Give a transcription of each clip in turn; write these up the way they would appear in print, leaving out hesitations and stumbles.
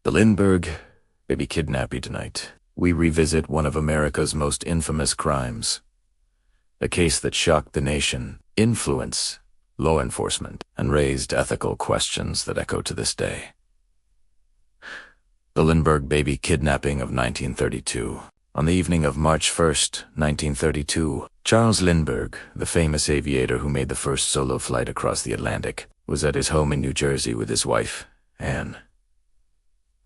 The Lindbergh Baby Kidnapping tonight. We revisit one of America's most infamous crimes. A case that shocked the nation, influenced law enforcement, and raised ethical questions that echo to this day. The Lindbergh Baby Kidnapping of 1932. On the evening of March 1st, 1932, Charles Lindbergh, the famous aviator who made the first solo flight across the Atlantic, was at his home in New Jersey with his wife, Anne.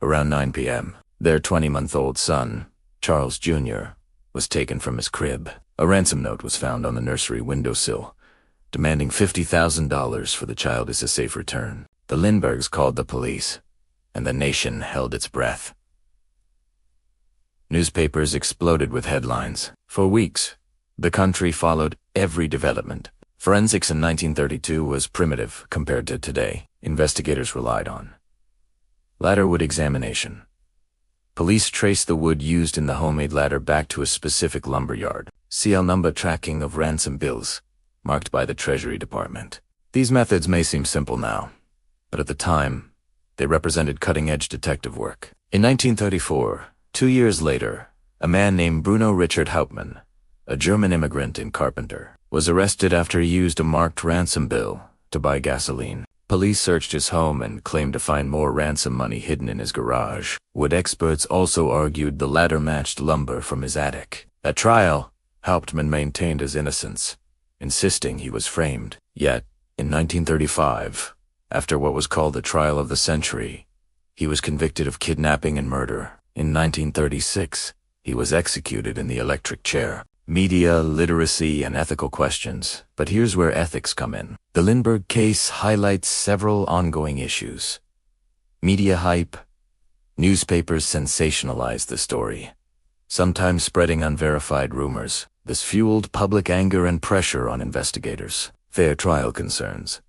Around 9 p.m., their 20-month-old son, Charles Jr., was taken from his crib. A ransom note was found on the nursery windowsill, demanding $50,000 for the child as a safe return. The Lindberghs called the police, and the nation held its breath. Newspapers exploded with headlines. For weeks, the country followed every development. Forensics in 1932 was primitive compared to today. Investigators relied on ladder wood examination. Police traced the wood used in the homemade ladder back to a specific lumberyard. CL number tracking of ransom bills, marked by the Treasury Department. These methods may seem simple now, but at the time, they represented cutting-edge detective work. In 1934, 2 years later, a man named Bruno Richard Hauptmann, a German immigrant and carpenter, was arrested after he used a marked ransom bill to buy gasoline. Police searched his home and claimed to find more ransom money hidden in his garage. Wood experts also argued the ladder matched lumber from his attic. At trial, Hauptmann maintained his innocence, insisting he was framed. Yet, in 1935, after what was called the trial of the century, he was convicted of kidnapping and murder. In 1936, he was executed in the electric chair. Media, literacy, and ethical questions. But here's where ethics come in. The Lindbergh case highlights several ongoing issues. Media hype. Newspapers sensationalized the story, sometimes spreading unverified rumors. This fueled public anger and pressure on investigators. Fair trial concerns.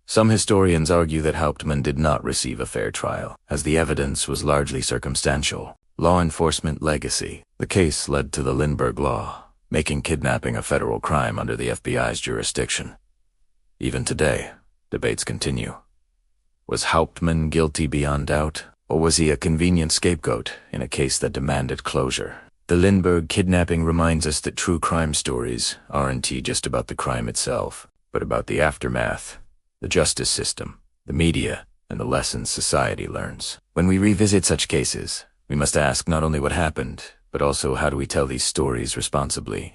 Some historians argue that Hauptmann did not receive a fair trial, as the evidence was largely circumstantial. Law enforcement legacy. The case led to the Lindbergh Law, making kidnapping a federal crime under the FBI's jurisdiction. Even today, debates continue. Was Hauptmann guilty beyond doubt, or was he a convenient scapegoat in a case that demanded closure? The Lindbergh kidnapping reminds us that true crime stories aren't just about the crime itself, but about the aftermath, the justice system, the media, and the lessons society learns. When we revisit such cases, we must ask not only what happened, but also how do we tell these stories responsibly.